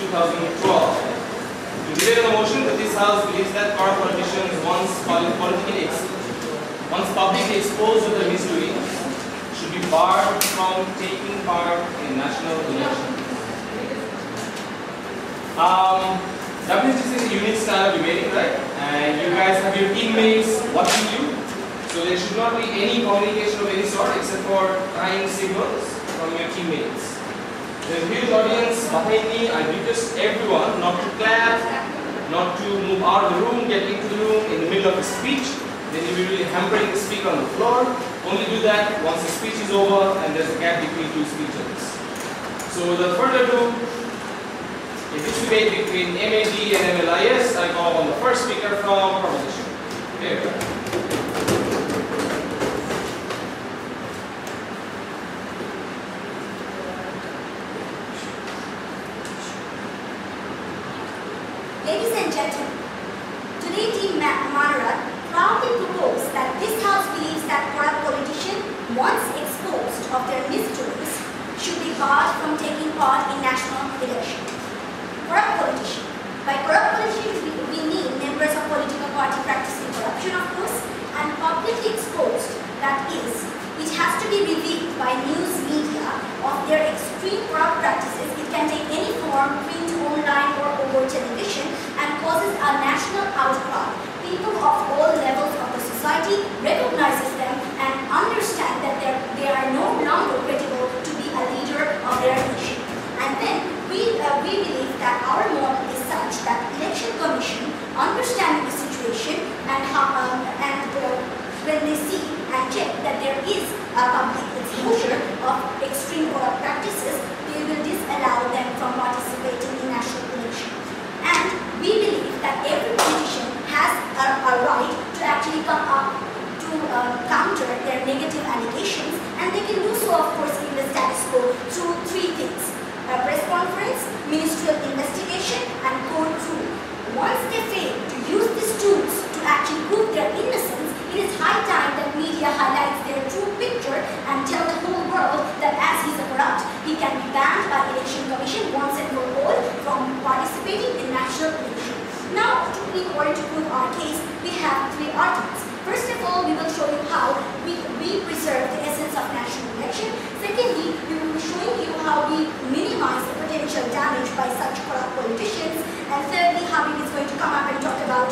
2012. To debate on the motion that this House believes that corrupt politicians once publicly exposed to the misdoings should be barred from taking part in national elections. WSDC is a unique style of debating, right? And you guys have your teammates watching you, so there should not be any communication of any sort except for kind signals from your teammates. There's a huge audience behind me. I request everyone not to clap, not to move out of the room, get into the room in the middle of a speech. Then you will be hampering the speaker on the floor. Only do that once the speech is over and there's a gap between two speeches. So without further ado, in this debate between MAD and MLIS, I call on the first speaker from proposition. Here. Ladies and gentlemen, today Team Manara proudly propose that this House believes that corrupt politicians, once exposed of their misdoings, should be barred from taking part in national elections. Corrupt politician. By corrupt politicians, we mean members of political party practicing corruption, of course, and publicly exposed, that is, it has to be revealed by news media of their extreme corrupt practices. It can take any form, print, online, or over television, and causes a national outcry. People of all levels of the society recognizes them and understand that they are no longer credible to be a leader of their nation. And then we believe that our model is such that Election Commission, understanding the situation and when they see and check that there is a public exposure of extreme corrupt practices, they will disallow them from participating in national election. And we believe that every politician has a right to actually come up to counter their negative allegations, and they can do so, of course, in the status quo through three things: a press conference, ministerial investigation, and court rule. Once they fail to use these tools to actually prove their innocence, it is high time that media highlights their true picture and tell the whole world that as he's a corrupt, he can be banned by Election Commission once and for all from participating in national election. Now, in order to prove our case, we have three arguments. First of all, we will show you how we preserve the essence of national election. Secondly, we will be showing you how we minimize the potential damage by such corrupt politicians. And thirdly, how it is going to come up and talk about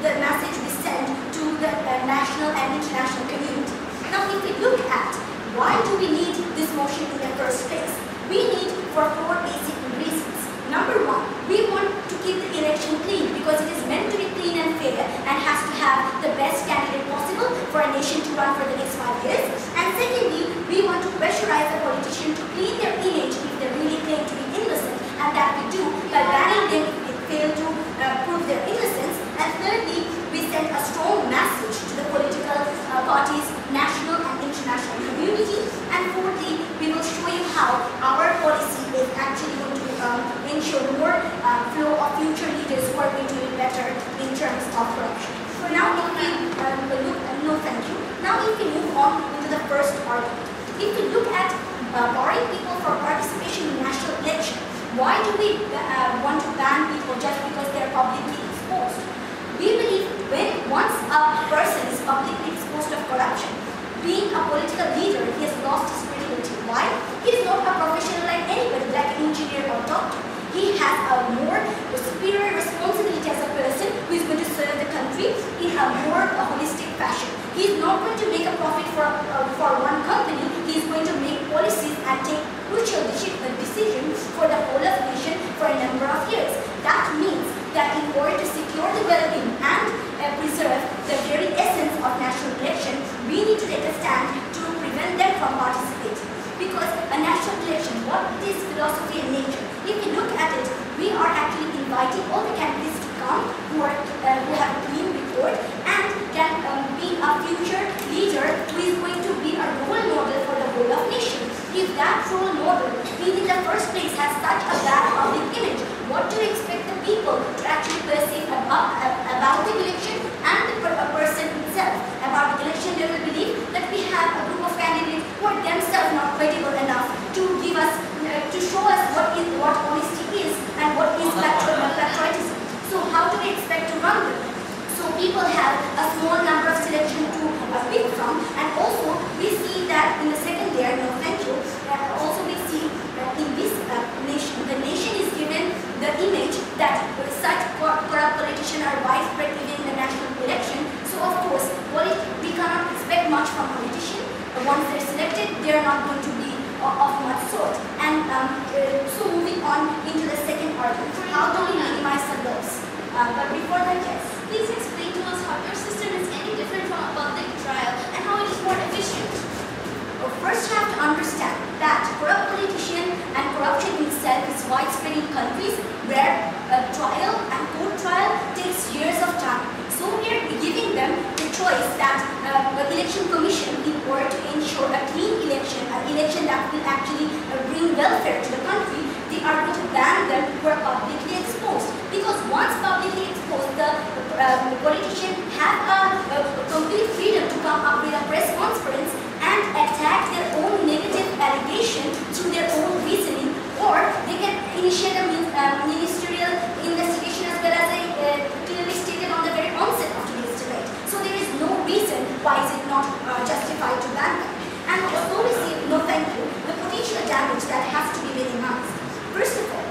the message we send to the national and international community. Now, if we look at why do we need this motion in the first place, we need for four basic reasons. Number one, we want to keep the election clean because it is meant to be clean and fair and has to have the best candidate possible for a nation to run for the next 5 years. And secondly, we want to pressurize the politician to clean their image if they really claim to be innocent, and that we do by banning them if they fail to prove their innocence. And thirdly, we send a strong message to the political parties, national and international community. And fourthly, we will show you how our policy is actually going to ensure more flow of future leaders who are going to do better in terms of corruption. So now if we Now if we move on into the first argument. If we look at barring people from participation in national election, why do we want to ban people just because they are publicly exposed? We believe once a person is publicly exposed of corruption, being a political leader, he has lost his credibility. Why? He is not a professional like anybody, like an engineer or doctor. He has a more superior responsibility as a person who is going to serve the country in a more holistic fashion. He is not going to make a profit for one company. He is going to make policies and take crucial decisions for the whole of the nation for a number of years. That means that in order to secure the well-being and preserve the very essence of national election, we need to take a stand to prevent them from participating. Because a national election, what is philosophy in nature? If you look people have a small number of selection to pick from, and also we see that in the second layer, no thank you, also we see that in this nation, the nation is given the image that such corrupt politicians are widespread even in the national election. So of course, we cannot expect much from politicians. Once they're selected, they're not going to be of much sort. And so moving on into the second argument, how do we minimize the loss? But before that, yes. Please explain to us how your system is any different from a public trial and how it is more efficient. First, you have to understand that corrupt politician and corruption itself is widespread in countries where a trial and court trial takes years of time. So we are giving them the choice that the election commission, in order to ensure a clean election, an election that will actually bring welfare to the country, they are going to ban them who are publicly exposed. Because once publicly exposed, the politician have a complete freedom to come up with a press conference and attack their own negative allegation through their own reasoning, or they can initiate a ministerial investigation as well as clearly stated on the very onset of today's debate. So there is no reason why is it not justified to ban them. And also we see, no thank you, the potential damage that has to be minimized. First of all,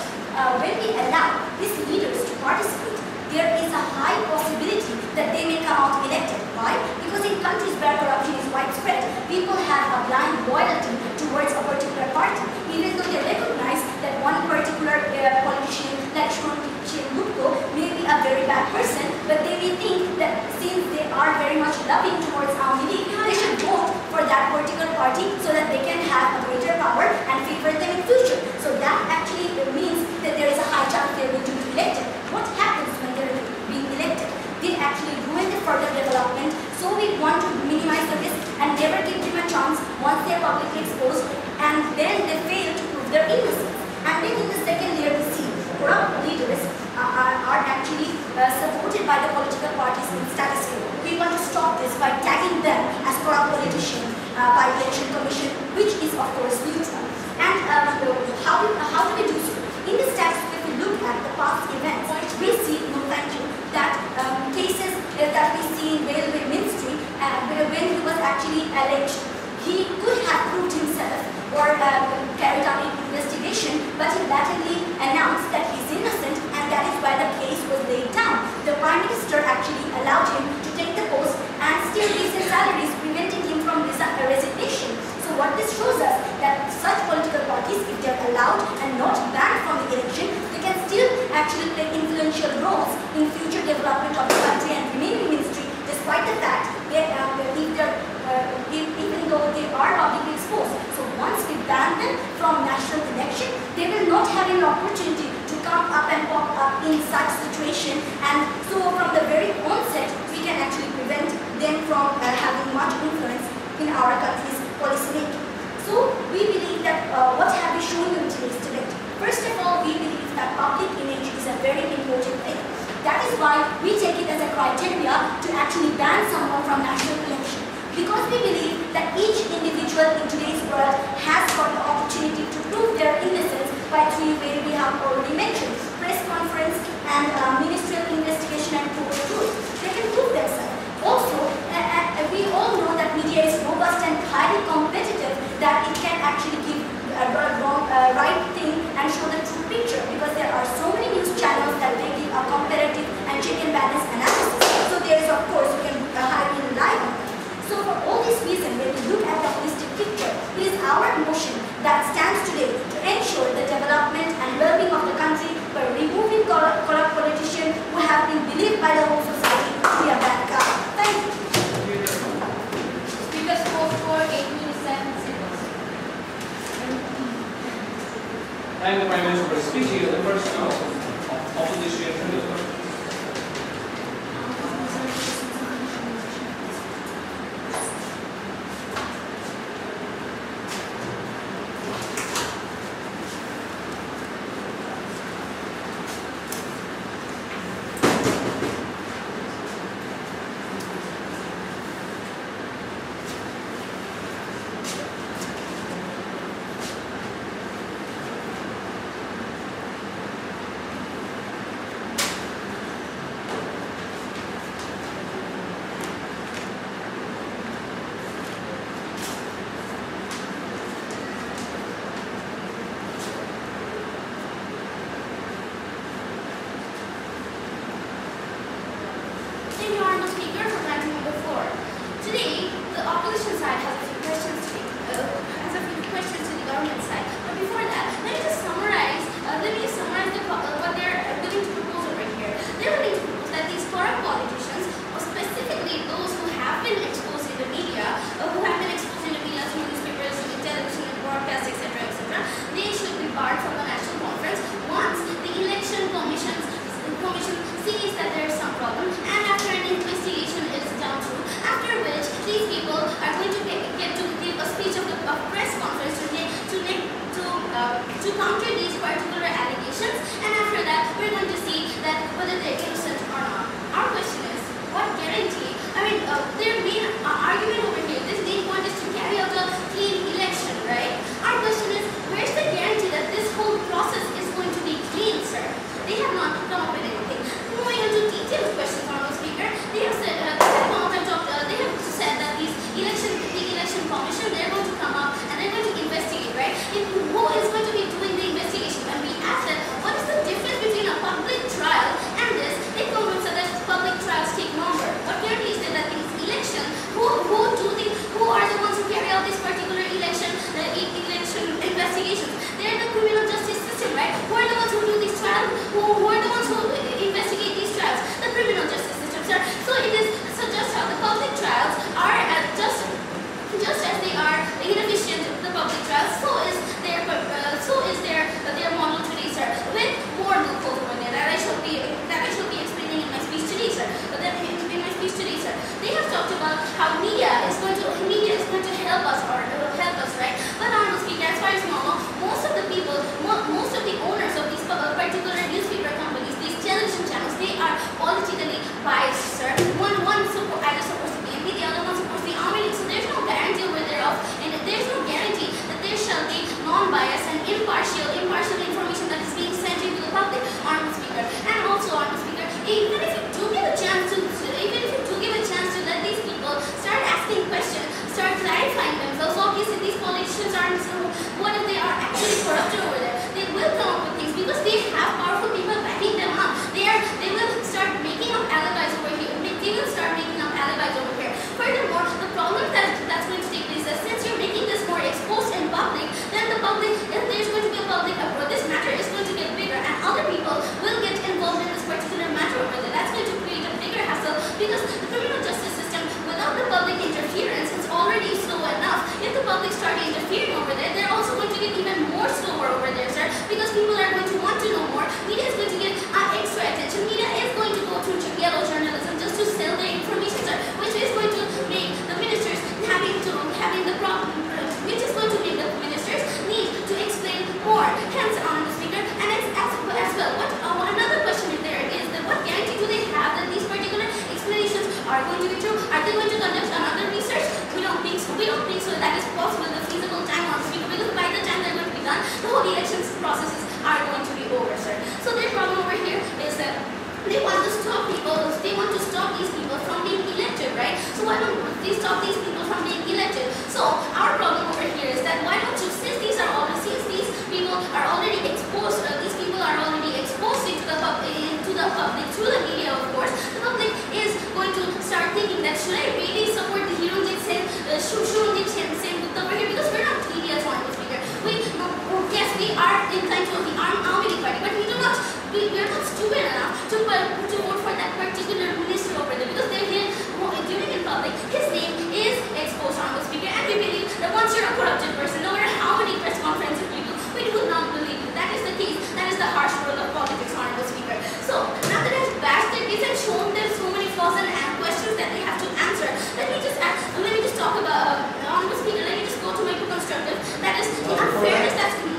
when we allow these leaders to participate, there is a high possibility that they may come out elected. Why? Because in countries where corruption is widespread, people have a blind loyalty towards a particular party, even though they recognize that one particular politician, like Shrimupko, may be a very bad person, but they may think that since they are very much loving towards our league, they should vote for that particular party so that they can have a greater power and favor them in future. So that actually means that there is a high chance they are going to be elected. What happens when they are being elected? They actually ruin the further development. So we want to minimize the risk and never give them a chance once they are publicly exposed, and then they fail to prove their innocence. And then in the second layer we see corrupt leaders are actually supported by the political parties in status quo. We want to stop this by tagging them as corrupt politicians by the election commission, which is of course neutral. And how do we do so? In the status quo, if we look at the past events, we see, no thank you, that cases that we see in railway ministry, when he was actually alleged, he could have proved himself or carried out an investigation, but he blatantly announced that he's innocent, and that is why the case was laid down. The Prime Minister actually allowed him to take the post and still gives his salaries, preventing him from resignation. So what this shows us, that such political parties, if they are allowed and not banned from the election, they can still actually play influential roles in future development of the country and remain in ministry, despite the fact that even though they are publicly exposed. So once we ban them from national election, they will not have an opportunity to come up and pop up in such situation, and so from the very onset, we can actually prevent them from having much influence in our country's policy making. So we believe that what have we shown you in today's debate? First of all, we believe that public image is a very important thing. That is why we take it as a criteria to actually ban someone from national election. Because we believe that each individual in today's world has got the opportunity to prove their innocence by three ways we have already mentioned: press conference and ministerial investigation and court of truth. They can prove themselves. Also, we all know that media is robust and highly competitive, that it can actually give a right thing and show the true picture, because there are so many news channels that they give a comparative and check and balance analysis. So there is, of course, you can highly rely on them. So for all these reasons, when we look at the holistic picture, it is our motion that stands today to ensure the development and well-being of the country by removing corrupt politicians who have been believed by the whole society to be a bad guy. Thank you. Speakers spoke for 8 minutes and seconds. Thank the Prime Minister for speaking. The first opposition. to counter these particular allegations, and after that we're going to see that whether they're innocent or not. Our question is, what guarantee? Their main argument over here, this main point is to carry out a clean election, right? Our question is, where's the guarantee that this whole process is going to be clean, sir? They have not come up with anything. Moving on to detailed questions, Honorable Speaker, they have said, they have said that the election commission, they're going to come up and they're going to investigate, right? And who is going to be doing the investigation? When we asked them, what is the difference between a public trial and this, they told us that public trials take longer. What guarantees is that these elections, who are the ones who carry out this particular election investigations? They're the criminal justice system, right? Who are the ones who do these trials? Who are the ones who investigate these trials? The criminal justice system, sir. So it is just how the public trials are just as they are inefficient, the public trials, so is their model today, sir, with more loopholes over there that I shall be explaining in my speech today, sir. They have talked about how media is going to help us, right? But Honorable Speaker, as far as you know, most of the owners of these particular newspaper companies, these television channels, they are politically biased, sir. One either supposed to be NP, the other one supposed to be Army. So there's no guarantee over thereof, and there's no guarantee that there shall be non-biased and impartial information that is being sent into the public, Honorable Speaker. And also, Honorable Speaker, even if you do give a chance to let these people start asking questions, start clarifying themselves, obviously these politicians aren't, what if they are actually corrupted over there? They will come up with things because they have powerful people backing them up. They will start making up alibis over here. Furthermore, the problem that's going to take place is, since you're making this more exposed and public, then there's going to be a public uproar. This matter is going to get bigger, and other people will get involved in this particular matter over there. That's going to create a bigger hassle, because the criminal justice system, without the public interference, is already slow enough. If the public start interfering over there, they're also going to get even more slower over there, sir, because people are going to want to know more. Media is going to get extra attention. Media is going to go through yellow journalism just to sell their information, sir, which is going to make the ministers which is going to make the ministers need to explain more. Hence, Honorable Speaker, and as well, another question there is that what guarantee do they have that these particular explanations are going to be true? Are they going to conduct another research? We don't think so. That is possible in the feasible time, Honorable Speaker, because by the time they're going to be done, the whole elections processes are going to be over, sir. So their problem over here is that they want to stop these people from being elected, right? So why don't they stop these people from being elected? So our problem over here is that why don't you, since these people are already exposed into the public through the media, of course, the public is going to start thinking that should I really support the Hirunjit Sen Gupta over here, because we're not media, Honorable Speaker. Yes, we are inclined to the Army party, but we are not stupid enough to vote for that particular minister over there, because they're here during in public. His name is exposed, Honorable Speaker, and we believe that once you're a corrupted person, no matter how many press conferences you do, we would not believe you. That is the case. That is the harsh world of politics, Honorable Speaker. So now that I've bashed their case and shown them so many flaws and questions that they have to answer, let me just talk about, Honorable Speaker, let me just go to my constructive. That is the unfairness that's in a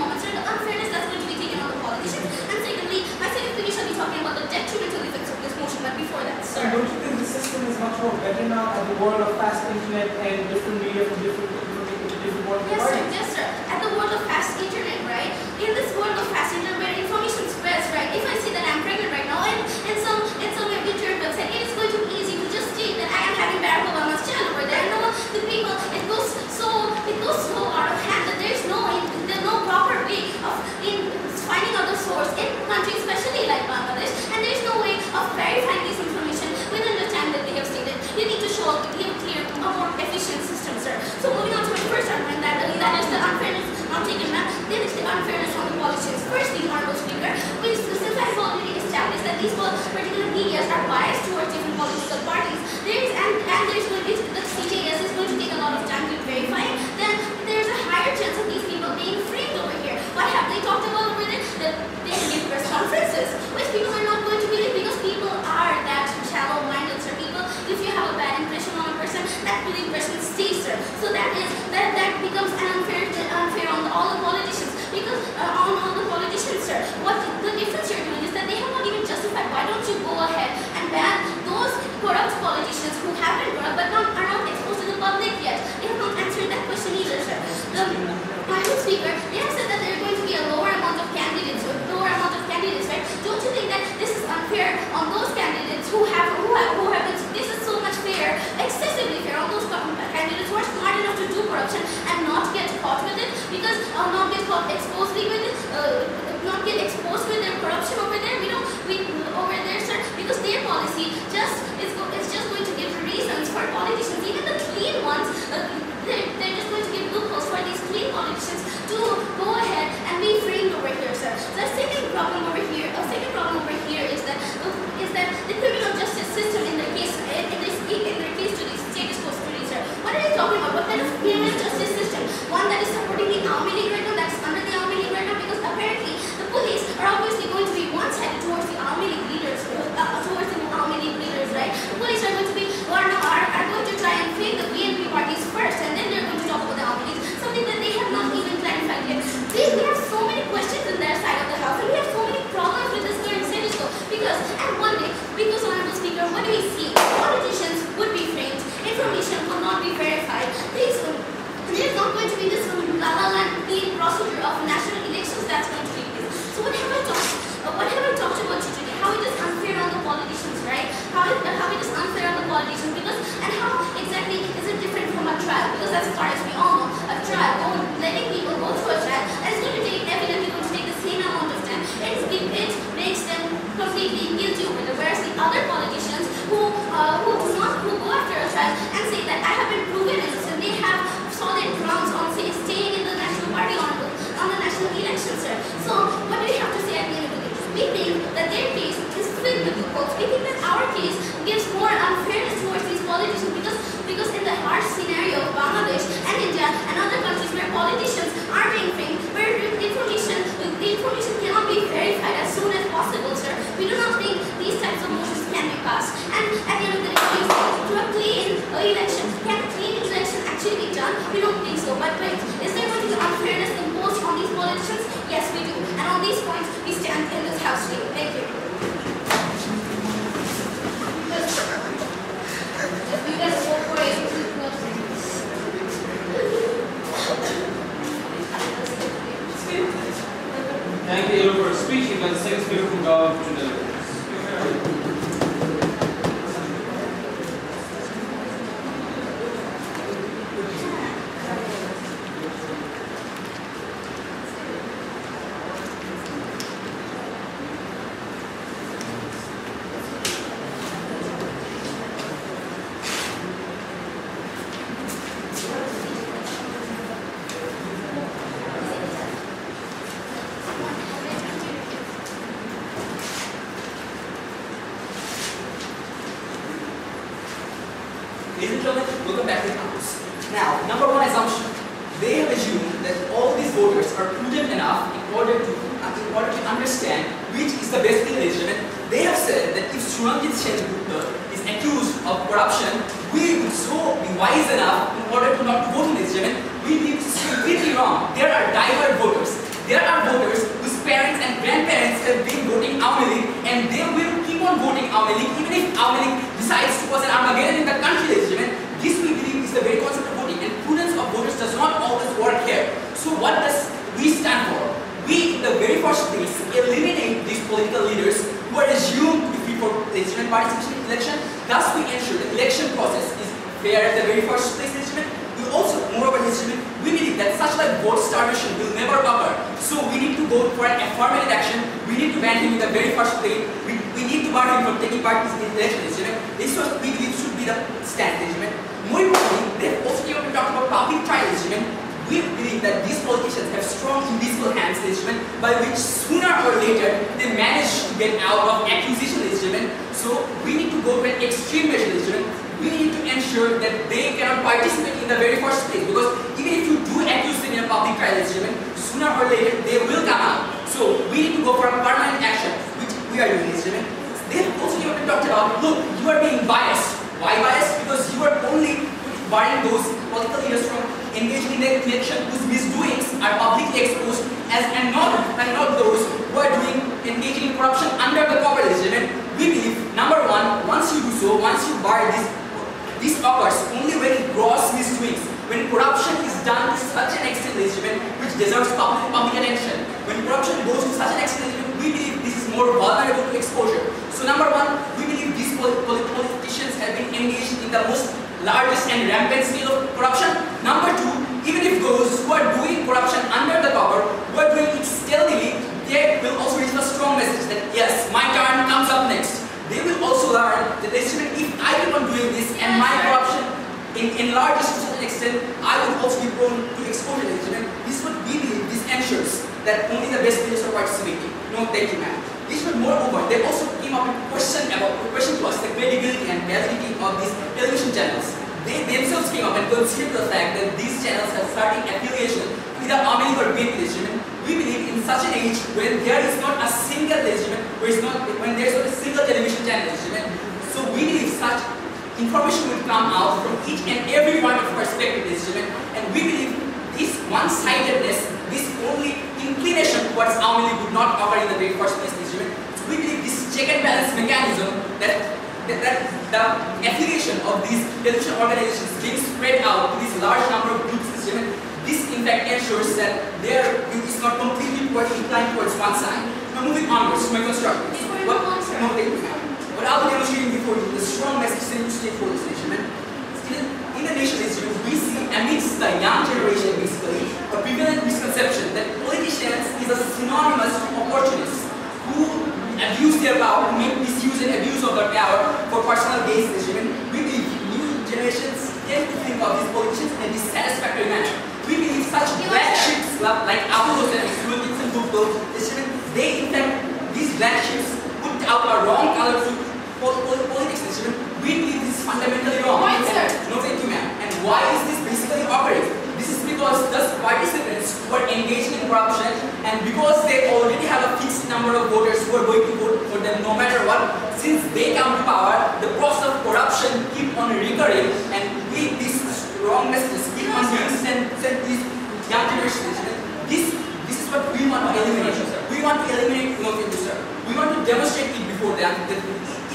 moment, sir, the unfairness that's going to be taken on the politicians. And secondly, my second thing shall be talking about the detrimental effects of this motion. But before that, sir, don't you think the system is much more better now at the world of fast internet and different media from different world? Yes, sir. At the world of fast internet, right? In this world of fast internet where information spreads, right? If I say that I'm pregnant right now, and some internet website, it is going to be easy to just state that I am having Barack Obama's child over there. And the people, it goes so out of hand that there's no proper way of finding out the source in countries, especially like Bangladesh, and there's no way of verifying this information within the time that they have stated. You need to give clear, a more efficient system, sir. So moving on to my first argument, that is the unfairness not taken back. Then it's the unfairness on the politicians. Firstly, Honorable Speaker, since I've already established that these particular media are biased towards different political parties, the CJS is going to take a lot of time to verify, then there's a higher chance of these people being framed over here. What have they talked about over there? That they give press conferences, which people are not going to believe, because people are that shallow-minded, sir. People, if you have a bad impression on a person, that good impression stays, sir. So that becomes unfair on all the politicians. problem over here, is that the criminal justice system in their case to the status quo producer. What are they talking about? What kind of criminal justice system? One that is supporting the Army League right now, that's under the Army League right now, because apparently the police are obviously going to be one-sided towards the Army League leaders, right? The police are going to be are going to try and fake the BNP parties first, and then they're going to talk about the Army League, something that they have not even clarified yet. We have so many questions in their side of the house, and we have so many problems with this current status quo, because Honorable Speaker, what do we see? Politicians would be framed, information will not be verified. There's not going to be this la-la-land clean procedure of national elections that's going to take place. So what have I talked about you today? How it is unfair on the politicians, right? How it is unfair on the politicians, and how exactly is it different from a trial? Because as far as we all know, a trial, letting people go through a trial, is going to take evidently going to take the same amount of time. It makes them completely guilty over it. Whereas the other politicians who go after a trial and say that I have been proven innocent, they have solid grounds on staying in the national party on the national elections, sir. So what do we have to say at the end of the day? We think that their case is filled with loopholes. We think that our case gives more unfairness towards these politicians because in the harsh scenario of Bangladesh and India and other countries where politicians are being framed, where the information cannot be verified as soon as possible, sir, we do not think these types of motions can be passed. And at the end of the day, to a clean election, can a clean election actually be done? We don't think so. But wait, is there going to be unfairness imposed on these politicians? Yes, we do. And on these points, we stand in this house today. Thank you. You guys vote for it. Thank you for your speech. You can second speaker from government to the Ladies and gentlemen, welcome back to the House. Now, number one assumption. They have assumed that all these voters are prudent enough in order to understand which is the best thing legitimate. They have said that if Suranjit Sengupta is accused of corruption, we would so be wise enough in order to not vote in legitimate. We believe this is completely wrong. There are diverse voters. There are voters whose parents and grandparents have been voting Awami League, and they will keep on voting Awami League even if Awami League decides to cause an Armageddon in the country, legitimate. This we believe is the very concept of voting, and prudence of voters does not always work here. So what does we stand for? We, in the very first place, eliminate these political leaders who are assumed to be free for legitimate participation in election. Thus, we ensure the election process is fair at the very first place, legitimate. We also, moreover, legitimate, we believe that such like vote starvation will never occur. So we need to go for an affirmative action. We need to ban him in the very first place. We need to bar him from taking part in the election, legitimate. This was, we believe, should be the stand, legitimate. More importantly, they have also came up to talk about public trial, legitimate. We believe that these politicians have strong invisible hands, legitimate, by which sooner or later they manage to get out of accusation, legitimate. So we need to go to an extreme measure, legitimate. We need to ensure that they cannot participate in the very first place, because even if you do accuse them in a public trial, legitimate, sooner or later they will come out. So we need to go for a permanent action, which we are doing, legitimate. They have also even talked about, look, you are being biased. Why biased? Because you are only barring those political leaders from engaging in the election whose misdoings are publicly exposed, and not those who are engaging in corruption under the cover, legitimate. We believe, number one, once you do so, once you bar this occurs only when gross misdoings, when corruption is done to such an extent, legitimate, which deserves public attention. When corruption goes to such an extent, legitimate, we believe this is more vulnerable to exposure. So number one, we believe these politicians have been engaged in the most largest and rampant scale of corruption. Number two, even if those who are doing corruption under the cover, who are doing it stealthily, they will also receive a strong message that yes, my turn comes up next. They will also learn that if I keep on doing this and my corruption enlarges to such an extent, I will also be prone to exposure, legitimate. This is what we believe. This ensures that only the best leaders are participating. No, thank you, ma'am. Moreover, they also came up with a question to us the credibility and validity of these television channels. They themselves came up and considered the fact that these channels have starting affiliation with the Army or BNP regiment. We believe in such an age when there is not a single regiment, when there is not a single television channel regiment, so we believe such information will come out from each and every one of our respective regiment, and we believe this one-sidedness, this only inclination towards Army would not occur in the very first place regiment. So we believe this check and balance mechanism that the affiliation of these television organizations being spread out to this large number of groups regiment, this in fact ensures that there is not completely inclined towards one side. Now moving onwards to my construction. What I'll be demonstrating before you, the strong message sent to stakeholders regiment. In the nation regiment, we see amidst the young generation basically a prevalent misconception that politicians is a synonymous to opportunists who abuse their power, who make misuse and abuse of their power for personal gains regiment. We believe new generations tend to think of these politicians in a dissatisfactory manner. We believe such black ships like Apollo and Google, they in fact, these black ships put out a wrong color to politics regiment. We believe this is fundamentally wrong. Right, sir. No, thank you, ma'am. And why is this basically occurring? This is because the participants who are engaging in corruption, and because they already have a fixed number of voters who are going to vote for them no matter what, since they come to power, the process of corruption keep on recurring, and with these wrong messages keep on being sent to these young generations. This is what we want to eliminate. We want to eliminate, no, thank you, sir. We want to demonstrate it before them that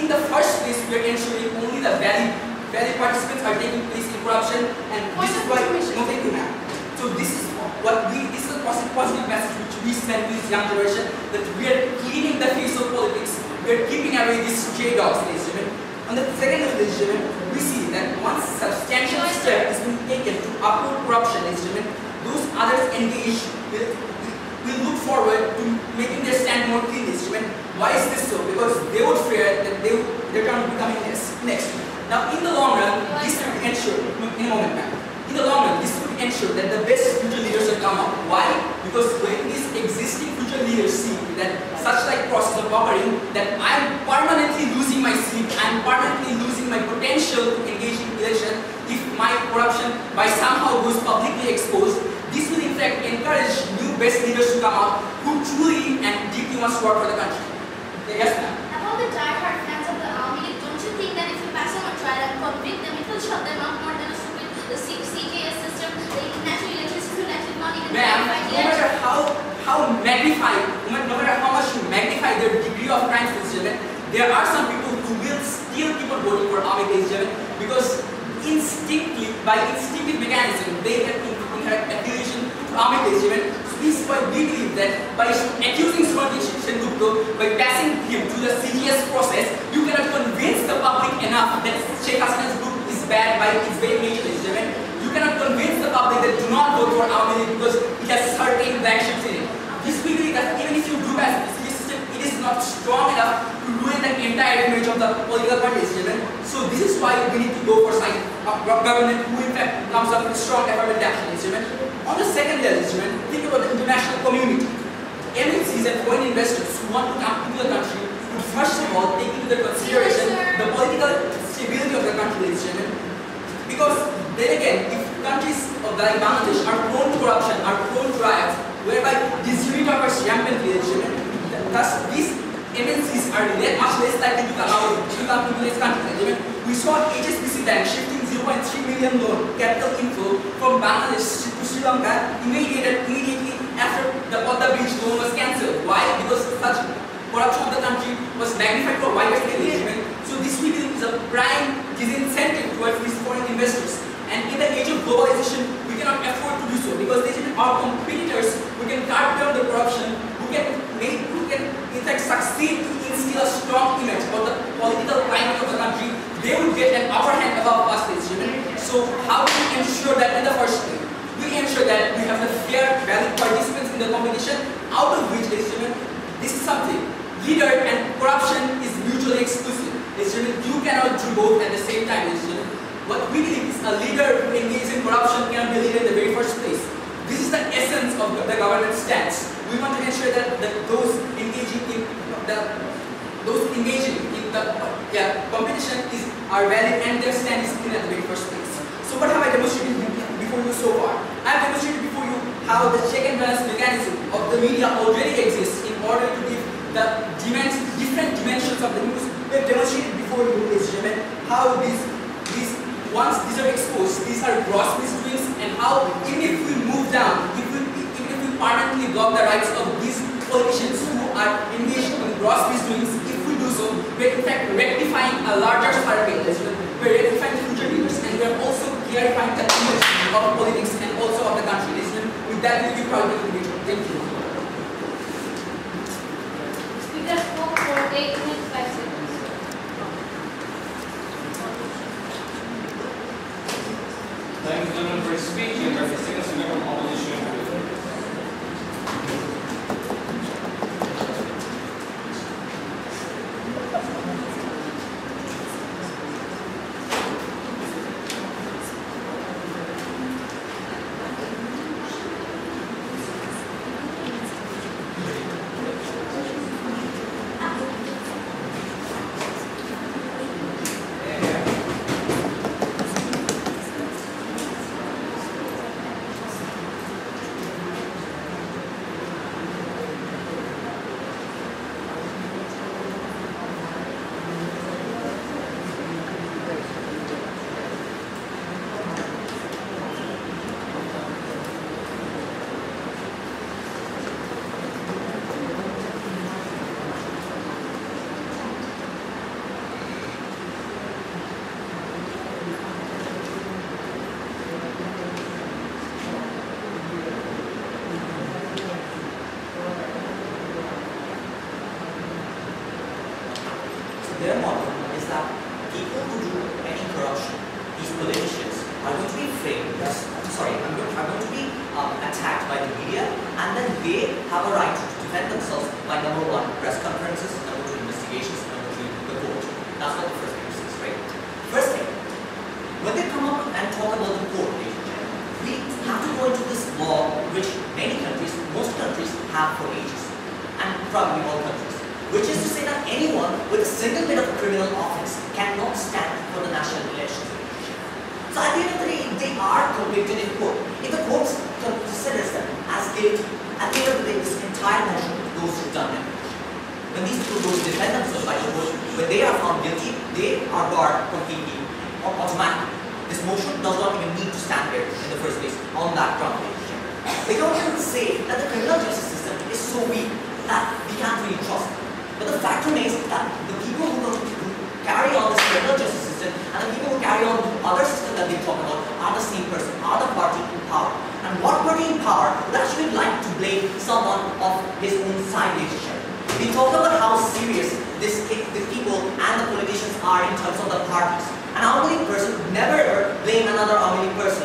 in the first place we are ensuring only the valid participants are taking place in corruption, and this is why, no, thank you, ma'am. So this is a positive message which we send to this young generation, that we are cleaning the face of politics, we are keeping away these stray dogs, ladies and gentlemen. On the second level, ladies and gentlemen, we see that once substantial step is being taken to uphold corruption, ladies and gentlemen, those others engaged will look forward to making their stand more clean, ladies and gentlemen. Why is this so? Because they would fear that their turn will be coming next. Now, in the long run, this will ensure, in a moment, ma'am, in the long run, this will ensure that the best future leaders will come up. Why? Because when these existing future leaders see that such like process of occurring, that I am permanently losing my seat, I am permanently losing my potential to engage in election if my corruption by somehow goes publicly exposed, this will in fact encourage new best leaders to come out who truly and deeply want to work for the country. Yes, ma'am. About the die-hard fans of the Army, don't you think that if you pass on a trial and convict them, it will shut them up more than a stupid CJS system, the natural electricity system that is not even verified yet? No matter how much you magnify their degree of crime, there are some people who will still keep on voting for Army, because by instinctive mechanism, they have inherent affiliation to Army. This is why we believe that by accusing Sengupta, by passing him to the CGS process, you cannot convince the public enough that Sheikh Hasina's group is bad by its very nature. You cannot convince the public that do not vote for Army because it has certain black ships in it. This we believe that even if you do pass the CGS system, it is not strong enough to ruin the entire image of the political parties. So this is why we need to go for government who in fact comes up with strong affirmative action. On the second level, think about the international community. MNCs and foreign investors who want to come into the country would first of all take into consideration the political stability of the country. Because then again, if countries like Bangladesh are prone to corruption, are prone to riots, whereby disunity occurs rampantly, thus these MNCs are much less likely to come into this country. We saw HSBC Bank shifting 0.3 million loan capital inflow from Bangladesh to Sri Lanka immediately after the Podda Bridge loan was cancelled. Why? Because such corruption of the country was magnified for wider scale engagement. So this we believe is a prime disincentive towards these foreign investors. And in the age of globalization, we cannot afford to do so, because these are our competitors who can curb down the corruption, who can in fact succeed to instill a strong image about the political climate of the country. They would get an upper hand above us, ladies and gentlemen. So how do we ensure that in the first place? We ensure that we have the fair, valid participants in the competition, out of which, ladies and gentlemen, this is something. Leader and corruption is mutually exclusive. Ladies and gentlemen, you cannot do both at the same time, ladies and gentlemen. What we believe is a leader who engages in corruption cannot be a leader in the very first place. This is the essence of the government stance. we want to ensure that those engaging in the competition are valid and their stand is clear at the very first place. So what have I demonstrated before you so far? I have demonstrated before you how the check and balance mechanism of the media already exists in order to give the different dimensions of the news. We have demonstrated before you, ladies and gentlemen, how these once these are exposed, these are gross misdoings, and how even if we move down, even if we permanently block the rights of these politicians who are engaged in gross misdoings, if we do so, we are in fact rectifying a larger circle. We are rectifying future leaders, and we are also clarifying the image of politics and also of the country. With that, we will be proud of the future. Thank you. Speaker spoke for 8 minutes 5 seconds. Thank you, gentlemen, for your speech. And for the second speaker from opposition. Their model is that people who do any corruption, these politicians, are going to be framed as, are going to be attacked by the media, and then they have a right to defend themselves by number one, press conferences, number two, investigations, number three, the court. That's what the first thing is, right? First thing, when they come up and talk about the court, we have to go into this law which many countries, most countries have for ages, and probably all countries, which is to say that anyone with a single bit of a criminal offense cannot stand for the national elections. So at the end of the day, they are convicted in court. If the court considers them as guilty, at the end of the day, this entire motion goes to damnation. When these people go to defend themselves by the court, when they are found guilty, they are barred completely, automatically. This motion does not even need to stand there in the first place on that ground. They don't even say that the criminal justice system is so weak that we can't really trust it. But the fact remains that the people who carry on this criminal justice system and the people who carry on the other system that they talk about are the same person, are the party in power. And what party in power would actually like to blame someone of his own side leadership? We talk about how serious the people and the politicians are in terms of the parties. An unwilling person would never ever blame another unwilling person.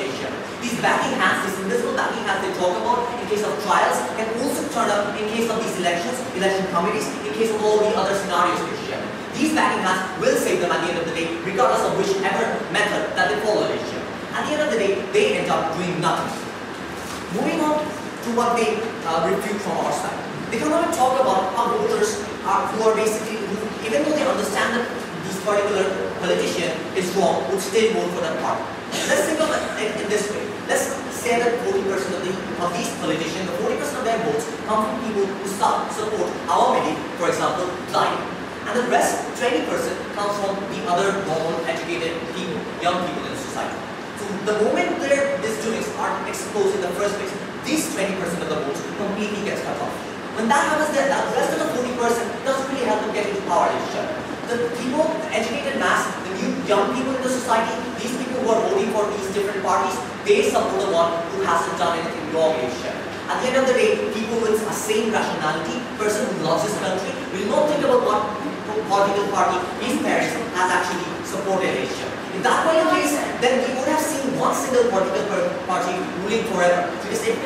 These backing hands, these invisible backing hands they talk about in case of trials can also turn up in case of these elections, election committees, in case of all the other scenarios. These backing hands will save them at the end of the day, regardless of whichever method that they follow. At the end of the day, they end up doing nothing. Moving on to what they refute from our side. They come on and talk about how voters who are basically, even though they understand that this particular politician is wrong, would still vote for that party. Let's think of it in this way. Let's say that 40% of these politicians, the 40% of their votes come from people who support our Medi, for example, blind. And the rest, 20%, comes from the other normal, educated people, young people in society. So the moment their misdoings are exposed in the first place, these 20% of the votes completely gets cut off. When that happens, then the rest of the 40% doesn't really help them get into power. The people, the educated mass, the new young people in the society, these people who are voting for these different parties, they support the one who hasn't done anything wrong. At the end of the day, people with a same rationality, person who loves his country, will not think about what political party his parents has actually supported. If that were the case, then we would have seen one single political party ruling forever. Because if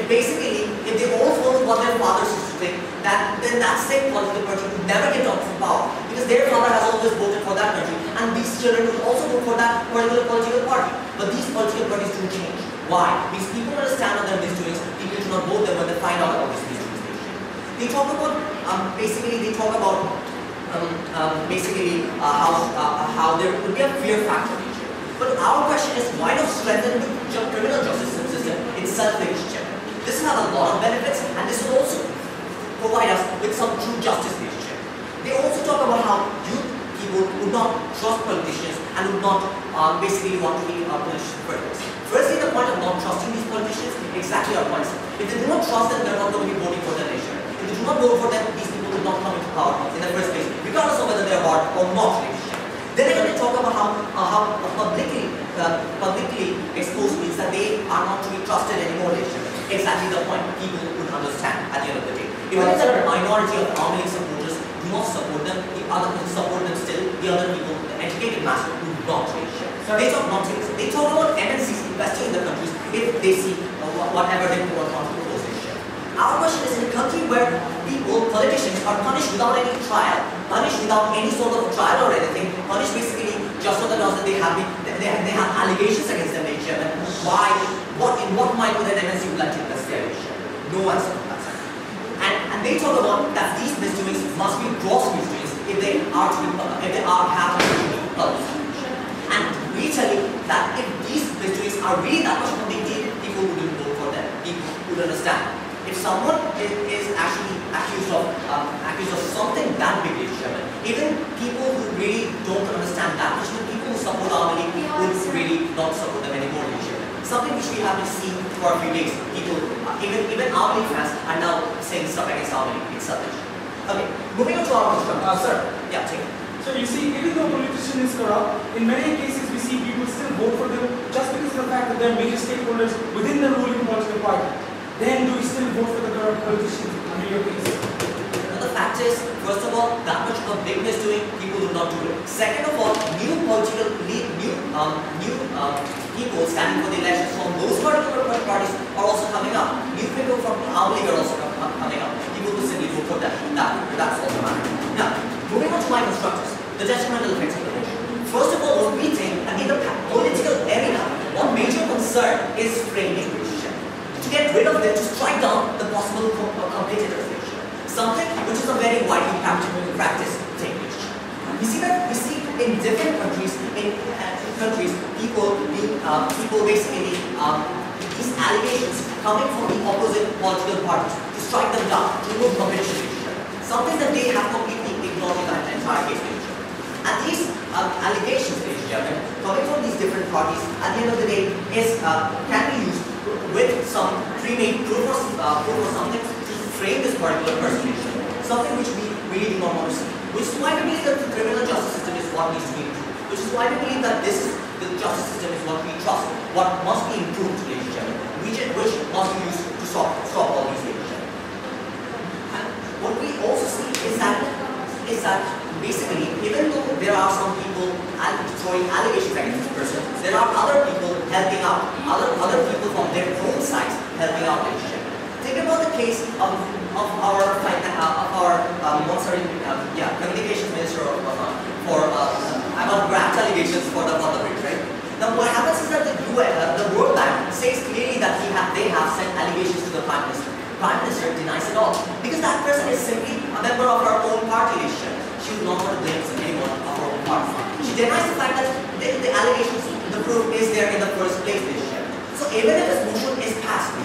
they all followed what their fathers used to think, then that same political party would never get up from power. Because their father has always voted for that country, and these children would also vote for that particular political party. But these political parties do change. Why? Because people understand on their misdoings, people do not vote them when they find out about these misdoings. They talk about how there could be a fear factor in nature. But our question is, why not strengthen the criminal justice system itself? This will have a lot of benefits, and this will also provide us with some true justice relationship. They also talk about how youth people would not trust politicians and would not basically want to be politician critics. Firstly, the point of not trusting these politicians, exactly our point. If they do not trust them, they're not going to be voting for their nation. If they do not vote for them, these people will not come into power in the first place, regardless of whether they're hard or not nation. Then again, they talk about how publicly exposed means that they are not to be trusted anymore nation. Exactly the point people would understand at the end of the day. Even if the minority of MLIS supporters do not support them, the other people support them still, the other people, the educated mass, would not change. They talk nonsense. They talk about MNCs investing in the countries if they see whatever they want to propose this year. Our question is, in a country where politicians are punished without any trial, punished without any sort of trial or anything, punished basically just on the grounds that they have allegations against them, Chairman. Why? In what mind would an MNC would like to investigate? No answer to that. And they talk about that these misdoings must be gross misdoings if they have to be published. And we tell you that if these misdoings are really that much of a big deal, people wouldn't vote for them. People would understand. If someone is actually accused of something that big, even people who really don't understand that much, people who support Armani would really not support them anymore. Something which we haven't seen for a few days. People, even Armani fans are now saying stuff against Armani itself. Okay, moving on to our construction. Sir. Yeah, take it. So you see, even though politician is corrupt, in many cases we see people still vote for them just because of the fact that they are major stakeholders within the ruling political party. Then do we still vote for the corrupt politicians under your case? The fact is, first of all, that much of a big misdoing, people do not do it. Second of all, new people standing for the elections from those particular parties are also coming up. New people from our league are also coming up. People who simply vote for that. That's also mattering. Now, moving on to my constructors, the detrimental effects of the nation. First of all, we think that in the political arena, one major concern is framing position. To get rid of them, to strike down the possible competitors. Something which is a very widely practiced thing. We see in different countries, people basically these allegations coming from the opposite political parties to strike them down, to remove competition. Something that they have completely ignored in that entire case. And these allegations coming from these different parties at the end of the day can be used with some pre-made proof or something to frame this particular person. Something which we really do not want to see. Which is why we believe that the criminal justice system is what needs to be improved. Which is why we believe that the justice system is what we trust, what must be improved, ladies and gentlemen, which must be used to stop all these things. And what we also see is that basically, even though there are some people throwing allegations against this person, there are other people helping out, other people from their own sides helping out. Think about the case of our communications minister about graft allegations for the bridge, right? Now what happens is that the World Bank says clearly that they have sent allegations to the Prime Minister. Prime Minister denies it all because that person is simply a member of her own party. She would not want to blame anyone of her own party. She denies the fact that the allegations, the proof is there in the first place. So even if this motion is passed,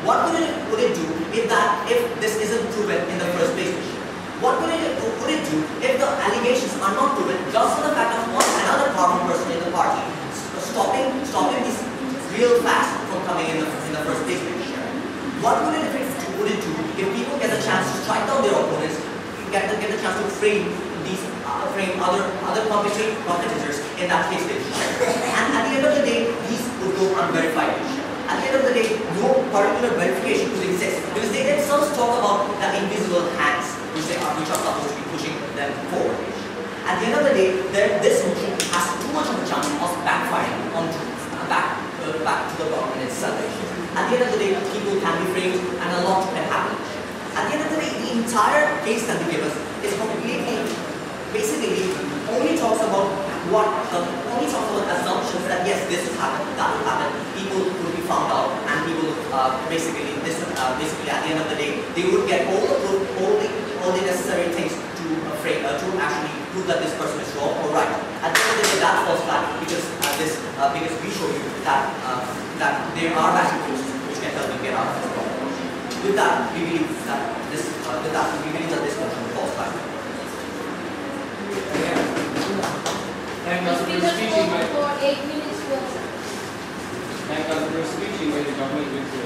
what would it do if this isn't proven in the first place? What would it do if the allegations are not proven just for the fact of another powerful person in the party stopping these real facts from coming in the first place? What would it do if people get a chance to strike down their opponents, get a chance to frame other competitors in that case? And at the end of the day, these would go unverified. At the end of the day, no particular verification could exist because they themselves talk about the invisible hands which are supposed to be pushing them forward. At the end of the day, this motion has too much of a chance of backfiring back to the government itself. At the end of the day, people can be framed and a lot can happen. At the end of the day, the entire case that they give us is completely, basically, only talks about assumptions that yes, this will happen, that will happen. People will be found out, and people basically at the end of the day, they would get all the proof, 8 minutes to answer. Thank you for your speech. Invite the government with you.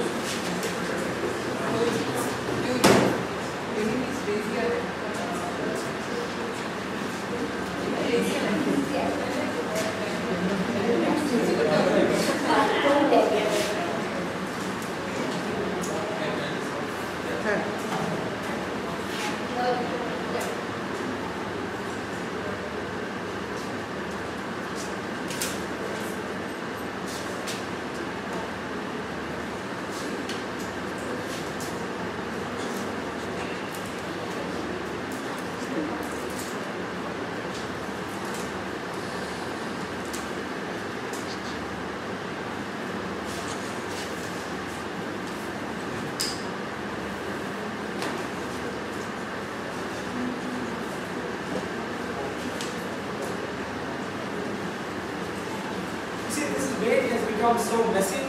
So messy,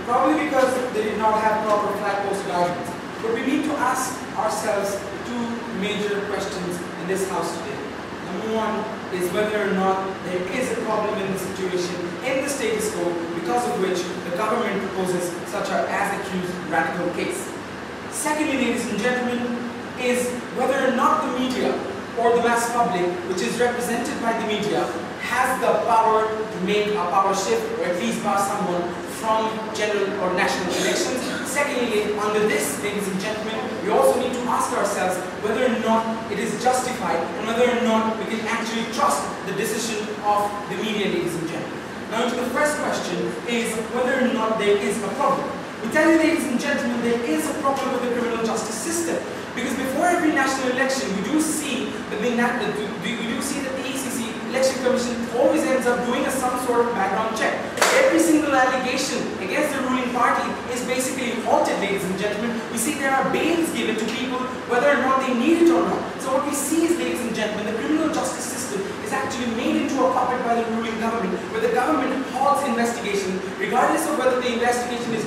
probably because they did not have proper flag post guidance. But we need to ask ourselves two major questions in this house today. Number one is whether or not there is a problem in the situation, in the status quo, because of which the government proposes such a as accused radical case. Secondly, ladies and gentlemen, is whether or not the media or the mass public, which is represented by the media, has the power to make a power shift or at least bar someone from general or national elections. Secondly, under this, ladies and gentlemen, we also need to ask ourselves whether or not it is justified and whether or not we can actually trust the decision of the media, ladies and gentlemen. Now, to the first question is whether or not there is a problem. We tell you, ladies and gentlemen, there is a problem with the criminal justice system. Because before every national election, we do see that the ECC Election Commission always ends up doing some sort of background check. Every single allegation against the ruling party is basically halted, ladies and gentlemen. We see there are bails given to people whether or not they need it or not. So what we see is, ladies and gentlemen, the criminal justice system is actually made into a puppet by the ruling government, where the government halts investigation, regardless of whether the investigation is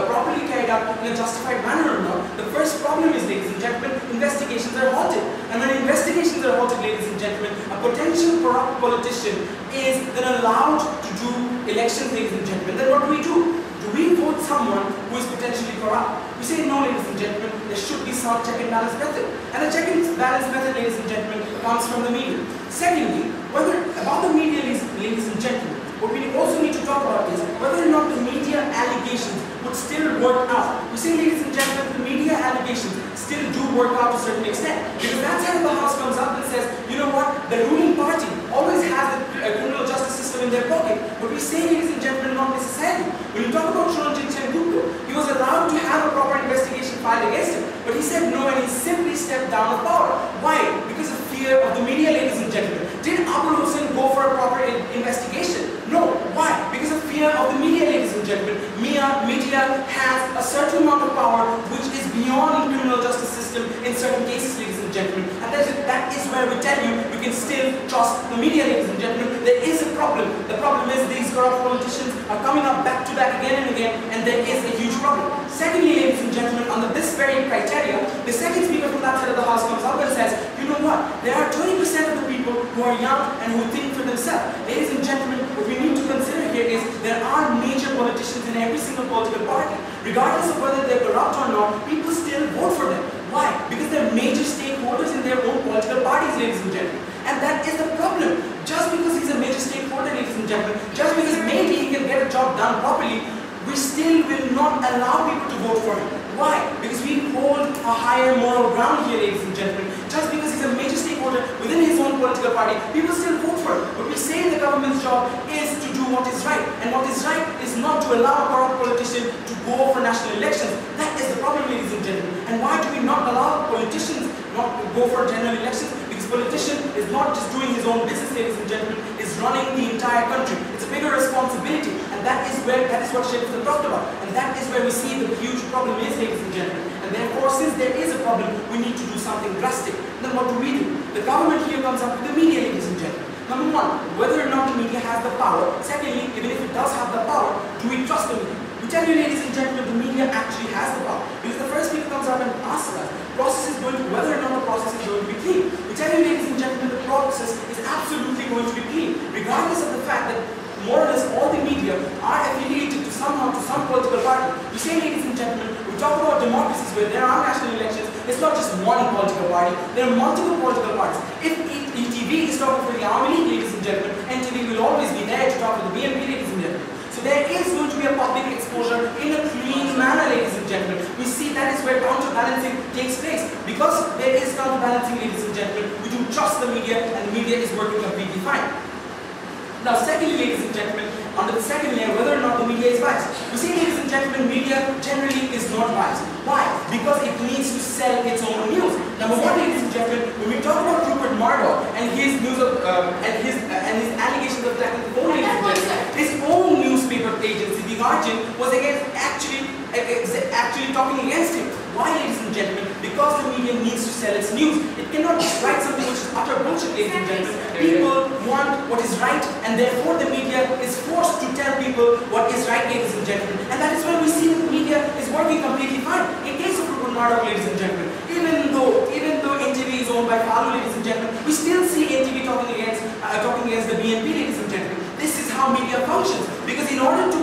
properly carried out in a justified manner or not. The first problem is, ladies and gentlemen, investigations are halted. And when investigations are halted, ladies and gentlemen, a potential corrupt politician is then allowed to do elections, ladies and gentlemen. Then what do? Do we vote someone who is potentially corrupt? We say no, ladies and gentlemen, there should be some check and balance method. And the check and balance method, ladies and gentlemen, comes from the media. Secondly, about the media, ladies and gentlemen, what we also need to talk about is whether or not the media allegations would still work out. We say, ladies and gentlemen, the media allegations still do work out to a certain extent. Because that's how the House comes up and says, you know what, the ruling party always has a criminal justice system in their pocket. But we say, ladies and gentlemen, not necessarily. When you talk about Chonjin Chenguku, he was allowed to have a proper investigation filed against him. But he said no, and he simply stepped down of power. Why? Because of fear of the media, ladies and gentlemen. Did Abul Hussein go for a proper investigation? No. Why? Because of fear of the media, ladies and gentlemen. Media has a certain amount of power which is beyond the criminal justice system in certain cases, ladies and gentlemen. And that is where we tell you can still trust the media, ladies and gentlemen. There is a problem. The problem is these corrupt politicians are coming up back to back again and again, and there is a huge problem. Secondly, ladies and gentlemen, under this very criteria, the second speaker from that side of the House comes up and says, you know what, there are 20% of the people who are young and who think for themselves. Ladies and gentlemen, what we need to consider here is there are major politicians in every single political party. Regardless of whether they're corrupt or not, people still vote for them. Why? Because they're major stakeholders in their own political parties, ladies and gentlemen. And that is the problem. Just because he's a major stakeholder, ladies and gentlemen, just because maybe he can get a job done properly, we still will not allow people to vote for him. Why? Because we hold a higher moral ground here, ladies and gentlemen. Just because he's a major stakeholder within his own political party, people still vote for him. But we say the government's job is to do what is right. And what is right is not to allow a corrupt politician to go for national elections. That is the problem, ladies and gentlemen. And why do we not allow politicians not to go for general elections? Because politician is not just doing his own business, ladies and gentlemen, is running the entire country. It's a bigger responsibility, and that is what Sheffield talked about. And that is where we see the huge problem is, ladies and gentlemen. And therefore, since there is a problem, we need to do something drastic. Then what do? The government here comes up with the media, ladies and gentlemen. Number one, whether or not the media has the power. Secondly, even if it does have the power, do we trust the media? We tell you, ladies and gentlemen, the media actually has the power. Because the first speaker comes up and asks us, whether or not the process is going to be clean. We tell you, ladies and gentlemen, the process is absolutely going to be clean, regardless of the fact that more or less all the media are affiliated to somehow to some political party. You say, ladies and gentlemen, we talk about democracies where there are national elections. It's not just one political party. There are multiple political parties. If ETV is talking for the Army League, ladies and gentlemen, NTV will always be there to talk for the BNP, ladies and gentlemen. So there is going to be a public exposure in a clean manner, ladies and gentlemen. We see that is where counterbalancing takes place. Because there is counterbalancing, ladies and gentlemen, we do trust the media, and the media is working completely fine. Now, secondly, ladies and gentlemen, under the second layer, whether or not the media is biased. You see, ladies and gentlemen, media generally is not biased. Why? Because it needs to sell its own news. Number one, ladies and gentlemen, when we talk about Rupert Murdoch and his news of and his allegations of attacking the phone, ladies and gentlemen, his own newspaper agency, The Guardian, was actually talking against him. Why, ladies and gentlemen? Because the media needs to sell its news. It cannot just write something which is utter bullshit, ladies and gentlemen. People want what is right, and therefore the media is forced to tell people what is right, ladies and gentlemen. And that is where we see that the media is working completely fine. In case of Rupert Murdoch, ladies and gentlemen, even though NTV is owned by Falu, ladies and gentlemen, we still see NTV talking against the BNP, ladies and gentlemen. This is how media functions. Because in order for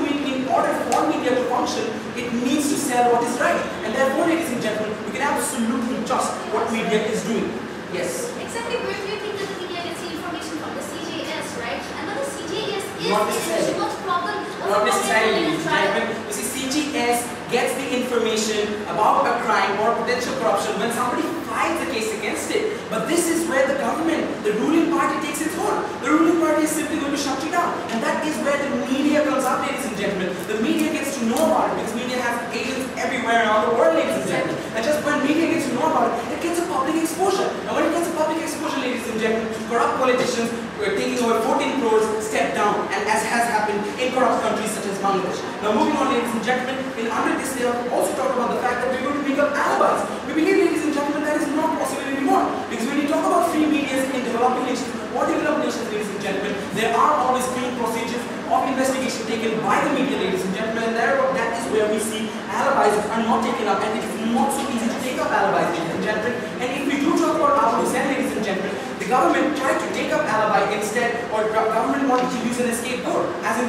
media to function, it needs to sell what is right. And therefore, ladies and gentlemen, we can absolutely trust what media is doing. Yes? Exactly. Where do you think that the media gets the information from? The CJS, right? And what the CJS is Not the necessarily. issue, problem. Not necessarily, ladies and gentlemen. You see, CJS gets the information about a crime or potential corruption when somebody files a case against it. But this is where the government, the ruling party, takes its hold. The ruling party is simply going to shut you down. And that is where the media comes up, ladies and gentlemen. The media gets to know about it because media has agents everywhere around the world, ladies and gentlemen. And just when media gets to know about it, it gets a public exposure. And when it gets a public exposure, ladies and gentlemen, corrupt politicians who are taking over 14 crores step down, and as has happened in corrupt countries such as Bangladesh. Now moving on, ladies and gentlemen, in under this they have also talked about the fact that we're going to make up alibis. We believe, ladies and gentlemen, that is not possible anymore. Because when you talk about free media in developing nations or developed nations, ladies and gentlemen, there are always clean procedures of investigation taken by the media, ladies and gentlemen, and that is where we see alibis are not taken up, and it is not so easy to take up alibis, ladies and gentlemen. And if we do talk about Abu Hussein, ladies and gentlemen, the government tried to take up alibi instead, or government wanted to use an escape goat, as in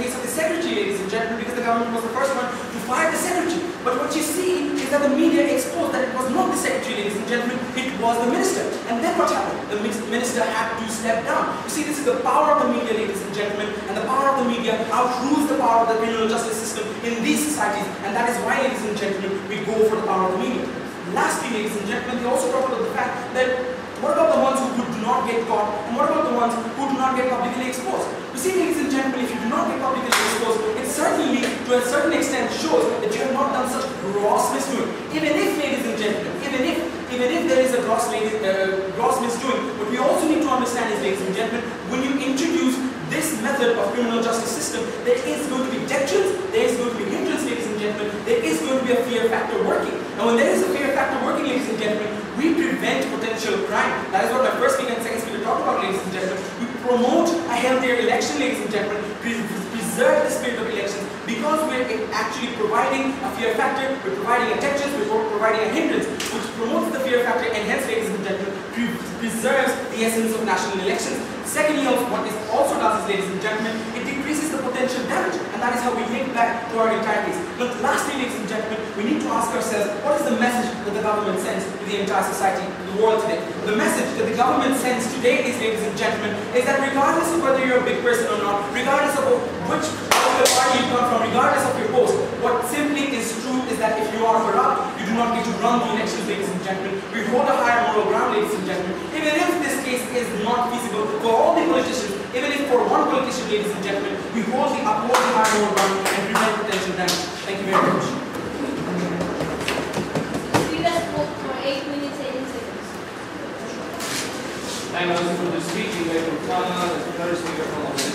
case of the secretary, ladies and gentlemen, because the government was the first one to fire the secretary. But what you see is that the media exposed that it was not the secretary, ladies and gentlemen, it was the minister. And then what happened? The minister had to step down. You see, this is the power of the media, ladies and gentlemen, and the power of the media outrules the power of the criminal justice system in these societies, and that is why, ladies and gentlemen, we go for the power of the media. Lastly, ladies and gentlemen, they also talk about the fact that what about the ones who do not get caught, and what about the ones who do not get publicly exposed? You see, ladies and gentlemen, if you do not get publicly exposed, it certainly, to a certain extent, shows that you have not done such gross misdoing. Even if, ladies and gentlemen, even if there is a gross misdoing, what we also need to understand is, ladies and gentlemen, when you introduce this method of criminal justice system, there is going to be deterrence, there is going to be hindrance, ladies and gentlemen, there is going to be a fear factor working. And when there is a fear factor working, ladies and gentlemen, we prevent potential crime. That is what my first speaker and second speaker talked about, ladies and gentlemen. We promote a healthier election, ladies and gentlemen, preserve the spirit of elections, because we're actually providing a fear factor, we're providing a deterrence, we're providing a hindrance, which promotes the fear factor and hence, ladies and gentlemen, preserves the essence of national elections. Secondly, what this also does is, ladies and gentlemen, it decreases the potential damage, and that is how we link back to our entire case. But lastly, ladies and gentlemen, we need to ask ourselves, what is the message that the government sends to the entire society, the world today? The message that the government sends today is, ladies and gentlemen, is that regardless of whether you're a big person or not, regardless of which political party you come from, regardless of your post, what simply is true is that if you are corrupt, you do not get to run the elections, ladies and gentlemen. We hold a higher moral ground, ladies and gentlemen. Even if this case is not feasible for all the politicians, even if for one politician, ladies and gentlemen, we uphold the higher moral ground and prevent potential damage. Thank you very much. Speakers spoke for 8 minutes, 18 seconds. Thank you for the speech. You have the third speaker from opposition.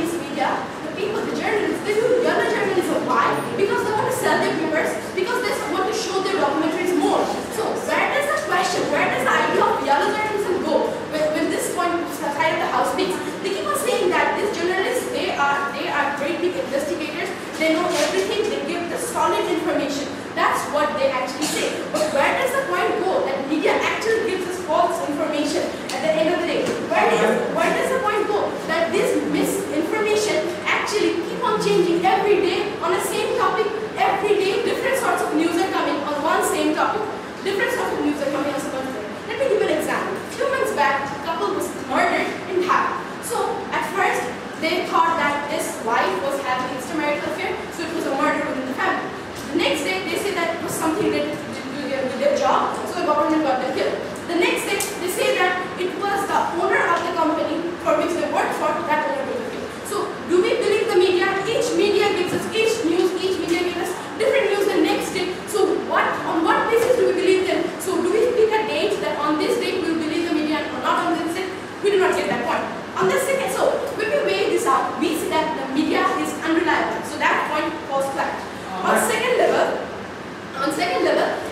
nowadays media, the people, the journalists, they do yellow journalism. Why? Because they want to sell their papers, because they want to show their documentaries more. So where does the question, where does the idea of yellow journalism go when this point side of the house speaks? They keep on saying that these journalists, they are very big investigators, they know everything, they give the solid information. That's what they actually say. But where does the point go that media actually gives us false information at the end of the day? Where does the point go that this misinformation actually keep on changing every day on the same topic? Every day different sorts of news are coming on one same topic. Different sorts of news are coming on some other day. Let me give you an example. A few months back, a couple was murdered in Dhaka. So at first they thought that this wife was having extramarital affair, so it was a murder within the family. The next day, they say that it was something related to their job, so the government got them killed. The next day, they say that it was the owner of the company for which they worked for, that owner was killed. So, do we believe the media? Each media gives us, each media gives us different news the next day. So, on what basis do we believe them? So, do we pick a date that on this date we will believe the media or not on this date? We do not get that point. On the second, so when we weigh this out, we see that the media is unreliable. So, that point falls flat. On second level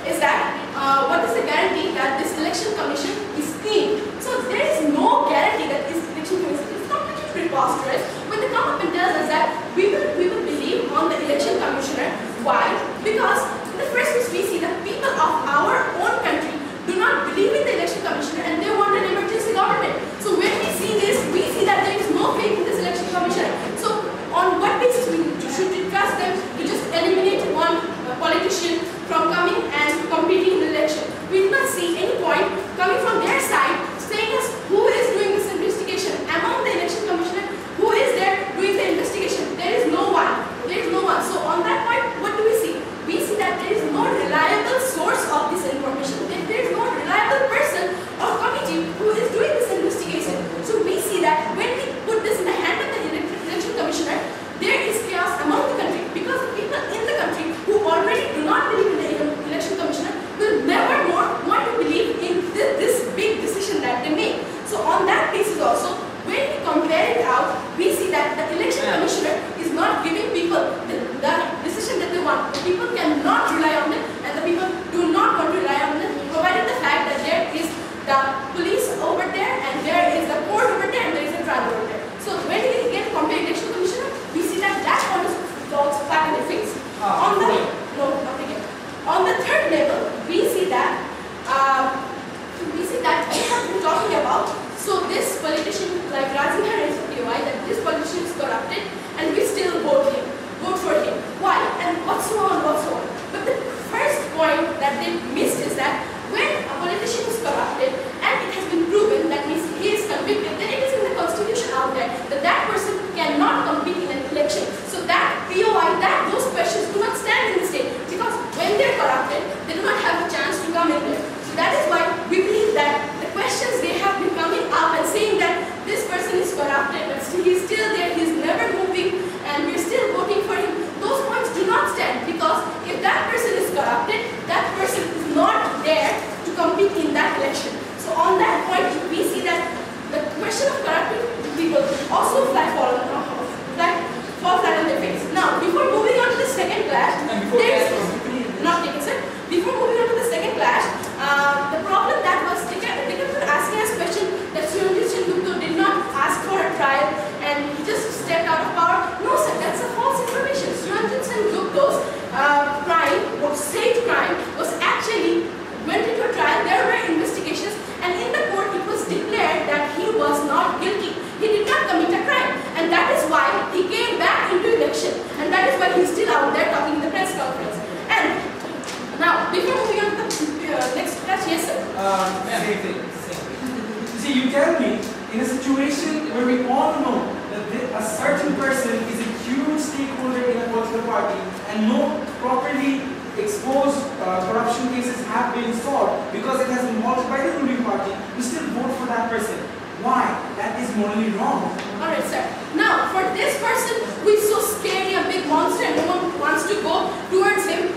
is that what is the guarantee that this election commission is clean? So there is no guarantee that this election commission is completely preposterous. When they come up and tell us that we will believe on the election commissioner. Why? Because in the first place we see that people of our own country do not believe in the election commissioner and they want an emergency government. So when we see this, we see that there is no faith in this election commissioner. So on what basis should we trust them to just eliminate one politician from coming and competing in the election? We do not see any point coming from their side saying us who is doing this investigation. Among the election commissioner, who is there doing the investigation? There is no one. There is no one. So on that point, what do we see? We see that there is no reliable source of this information. There is no reliable person or committee who is doing this investigation. So we see that when we put this in the hand of the election commissioner, there is chaos among the country because people in the country who already do not believe in the election commissioner will never more want to believe in this big decision that they make. So on that basis also, when we compare it out, we see that the election commissioner is not giving people the decision that they want. The people cannot rely on them and the people do not want to rely on them, provided the fact that there is the police over there and there is the court over there and there is a trial over there. So when we get compare election commissioner, we see that one is falls flat in the face. On the third level, we see that we have been talking about. So this politician, like Rajinder is POI, that this politician is corrupted, and we still vote for him. Why? And what's so on? But the first point that they missed is that when a politician is corrupted and it has been proven that means he is convicted, then it is in the constitution out there that person cannot compete in an election. So that POI, those questions do not stand in the state because when they are corrupted, they do not have a chance to come in there. So that is why we believe that the questions they have been coming up and saying that this person is corrupted, but he is still there, he is never moving, and we are still voting for him. Those points do not stand because if that person is corrupted, that person is not there to compete in that election. So on that point, we see that the question of corrupted people also fall flat on their face. Now, before moving on to the second clash, before moving on to the second clash, the problem that was they kept asking us question that Suranjit Singh Gupta did not ask for a trial and he just stepped out of power. No sir, that's a false information. Suranjit Singh Gupta's crime was actually went into a trial. There were investigations and in the court it was declared that he was not guilty. He did not commit a crime and that is why he came back into election and that is why he's still out there talking in the press conference. And now, before moving on to the next class, yes sir? Same thing. See, you tell me, in a situation where we all know that a certain person is a huge stakeholder in a political party and no properly exposed corruption cases have been solved because it has been vaulted by the ruling party, we still vote for that person. Why? That is morally wrong. Alright sir. Now, for this person who is so scary, a big monster and no one wants to go towards him,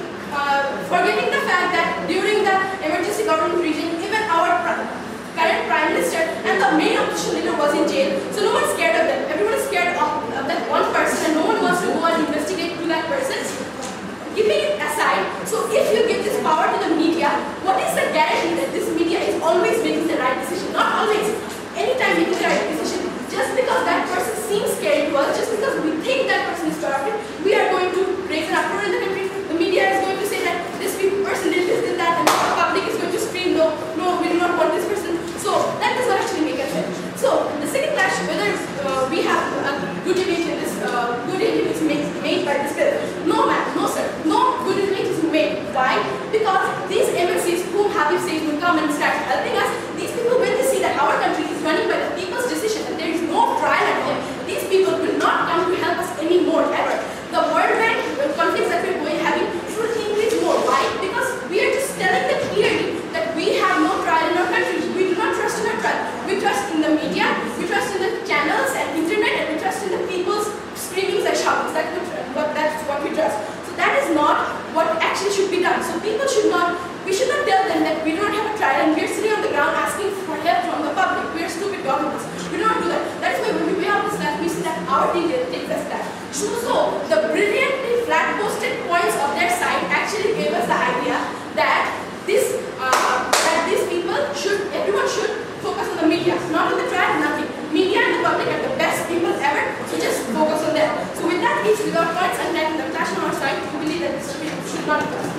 forgetting the fact that during the emergency government regime, even our current Prime Minister and the main opposition leader was in jail, so no one's scared of them. Everyone is scared of the us that. So the brilliantly flat-posted points of their site actually gave us the idea that everyone should focus on the media, not on the trial, nothing. Media and the public are the best people ever, so just focus on them. So with that, each without points and then the clash on our side, we believe that this should not be done.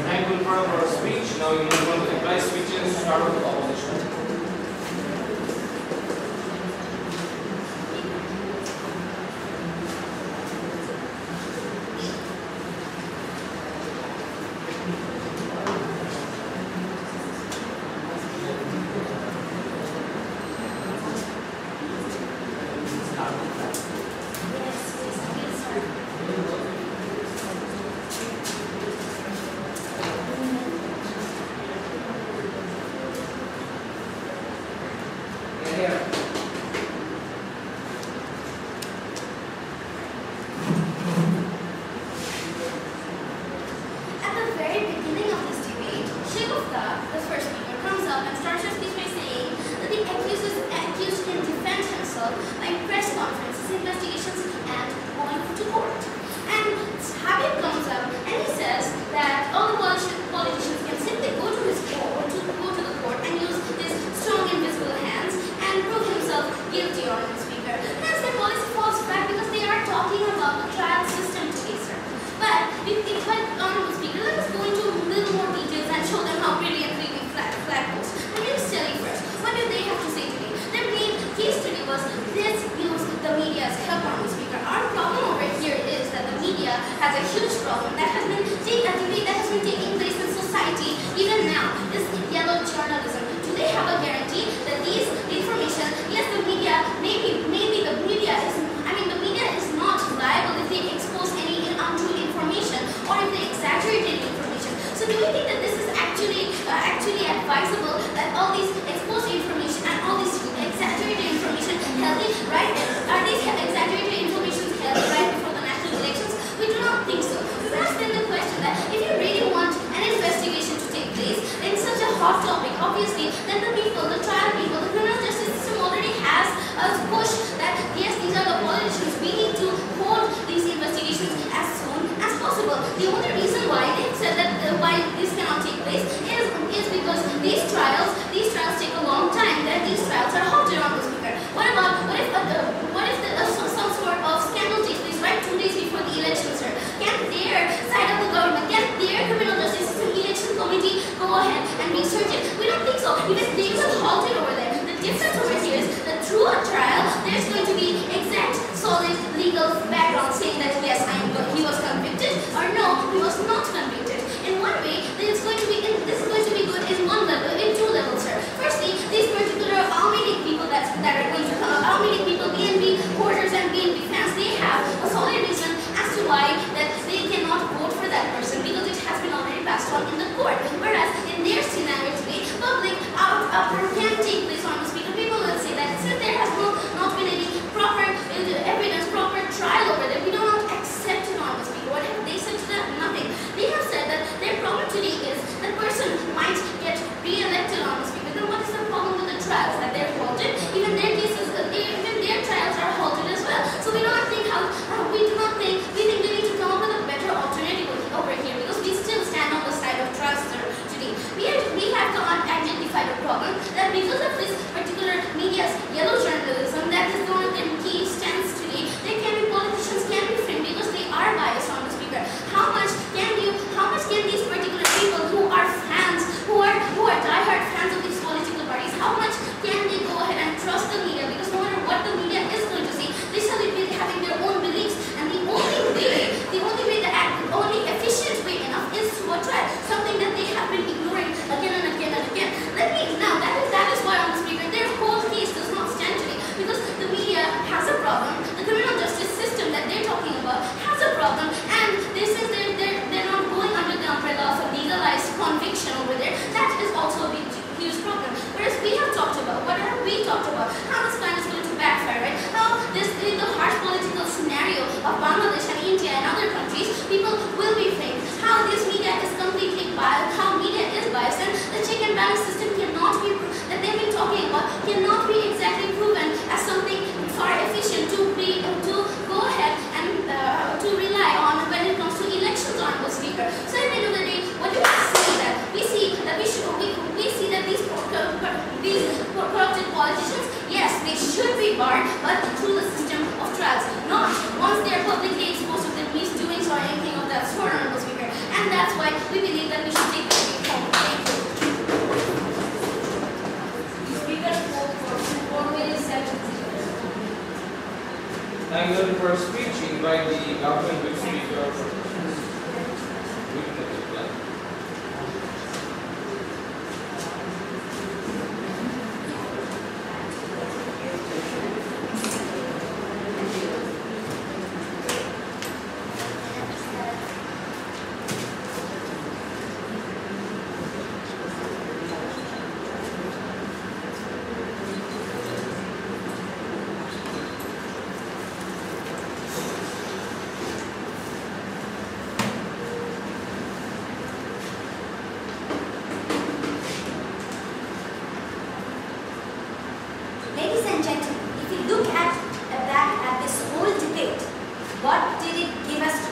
Thank you for our speech. Now you move on to the price speeches. Start with the opposition. Has a huge problem that has been taking place in society even now. This yellow journalism. Do they have a guarantee that these information? Yes, the media. Maybe the media is. The media is not liable if they expose any untrue information or if they exaggerate any information. So do we think that this is actually advisable that all these exposed information and all this exaggerated information healthy, right? Are these exaggerated information healthy right before the national elections? We do not think so. So that's then the question that if you really want an investigation to take place in such a hot topic, obviously, then the trial people, the criminal justice system already has a push that yes, these are the politicians. We need to hold these investigations as soon as possible. The only reason why they said that why this cannot take place is because these trials take a long time. That these trials are halted on the speaker. What if some sort of scandal takes place right 2 days before the election, sir? Can their side of the government, can their criminal justice system election committee go ahead and research it? We don't think so. Even they will halt it over there. The difference over here is that through a trial, there's going to be exact, solid legal background saying that yes, he was convicted or no, he was not convicted. In one way, this is going to be good in one level, in two levels, sir. Firstly, these particular Almedic people that are going to come, Almedic people, BNB hoarders and BNB fans, they have a solid reason as to why that they cannot vote for that person because it has been already passed on in the court. Whereas in their scenario today, public uproar can take place on the speaker. People will say that since there has not been any proper evidence, proper trial over there, we do not accept it on the speaker. What have they said to that? Nothing. They have said that their problem today is that person might get re-elected on the speaker. Then what is the problem with the trials? That they're halted? Even their cases, even their trials are halted as well. So we do not think we think they need to come up with a better alternative over here because we still stand on the side of trust today. We have to identify the problem that because of this particular media's yellow journalism that is one of their key stands today, politicians can be framed because they are biased on the speaker. How much can these particular people who are fans, who are diehard fans of these political parties, how much can they go ahead and trust the media? Because no matter what the media is going to say, they shall be having their own beliefs, and the only efficient way enough is to a trial, something that they have been ignoring again and again and again. That is why on the speaker either for speech, invite the government with speaker or Ladies and gentlemen, if you look back at this whole debate, what did it give us to?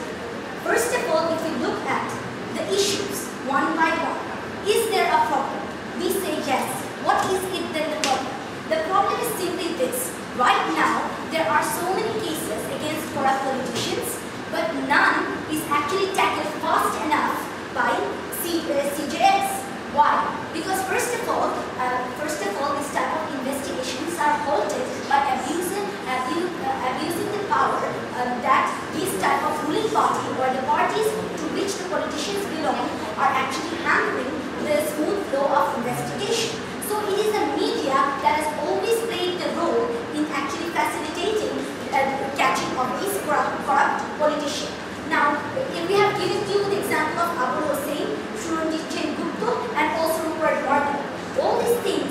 First of all, if you look at the issues one by one, is there a problem? We say yes. What is it then the problem? The problem is simply this. Right now, there are so many cases against corrupt politicians, but none is actually tackled fast enough by CJS. Why? Because first of all, this type of investigations are halted by abusing the power that this type of ruling party or the parties to which the politicians belong are actually handling the smooth flow of investigation. So it is the media that has always played the role in actually facilitating the catching of these corrupt politicians. Now, we have given you the example of Abul Hussain, and also Rupert Murdoch. All these things,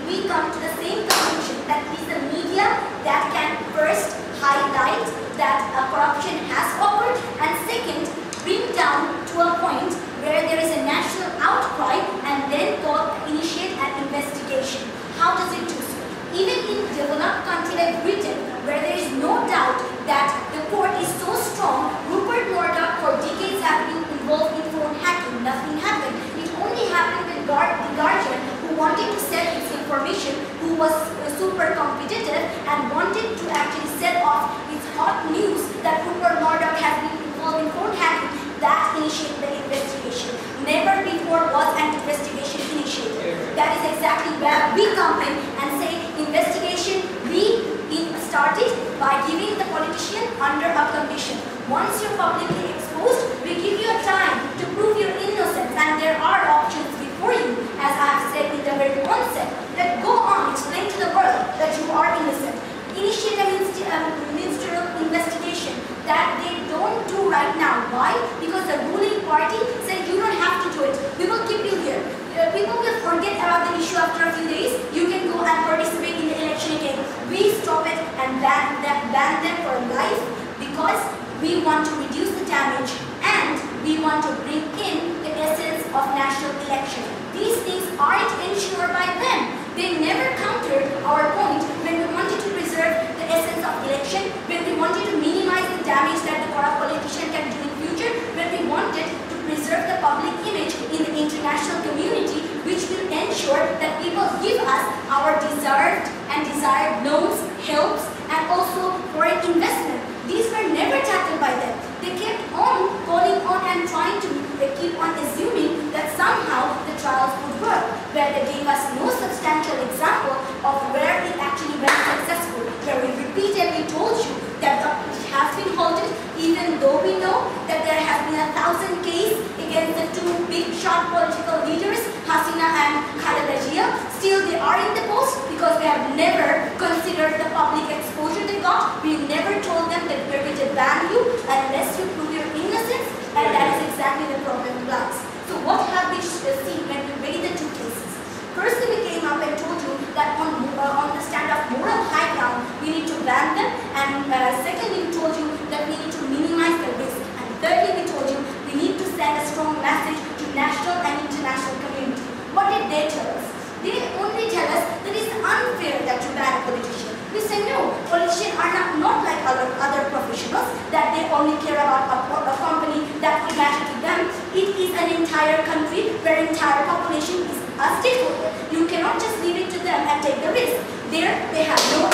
we come to the same conclusion that it is the media that can first highlight that corruption has occurred, and second, bring down to a point where there is a national outcry and then initiate an investigation. How does it do so? Even in developed country like Britain, where there is no doubt that the court is so strong, Rupert Murdoch for decades have been involved in phone hacking. Nothing happened. It only happened with The Guardian, who wanted to sell its information, who was super competitive and wanted to actually sell off its hot news that Rupert Murdoch has been involved in phone hacking. That initiated the investigation. Never before was an investigation initiated. That is exactly where we come in and say investigation started by giving the politician under a condition. Once you're publicly exposed, we give you a time to prove your innocence, and there are options before you, as I have said in the very onset, that go on, explain to the world that you are innocent. Initiate a ministerial investigation that they don't do right now. Why? Because the ruling party said you don't have to do it. We will keep you here. People will forget about the issue after a few days. You can go and participate in the election again. We stop it and ban them for life because we want to reduce the damage and we want to bring in the essence of national election. These things aren't ensured by them. They never countered our point when we wanted to preserve the essence of election, when we wanted to minimize the damage that the corrupt politician can do in future, when we wanted to preserve the public image in the international community, which will ensure that people give us our deserved and desired loans, helps, and also foreign investment. These were never tackled by them. They kept on calling on and trying to keep on assuming that somehow the trials would work, where they gave us no substantial example of where it actually went successful, where we repeatedly told you that it has been halted, even though we know that there has been 1,000 cases against the two big shot political leaders, Hasina and Khaleda Zia. Still they are in the post because they have never considered the public exposure they got. We never told them that we're going to ban you unless you prove your innocence, and that is exactly the problem lies. So what have we seen when we weigh the two cases? Firstly, we came up and told you that on the stand of moral high ground, we need to ban them, and secondly, we told you that we need to minimize the risk, and thirdly, we told you we need to send a strong message to national and international community. What did they tell us? They only tell us that it's unfair that you ban a politician. We say no, politicians are not like other professionals, that they only care about a company that will matter to them. It is an entire country where entire population is a stakeholder. You cannot just leave it to them and take the risk. There, they have no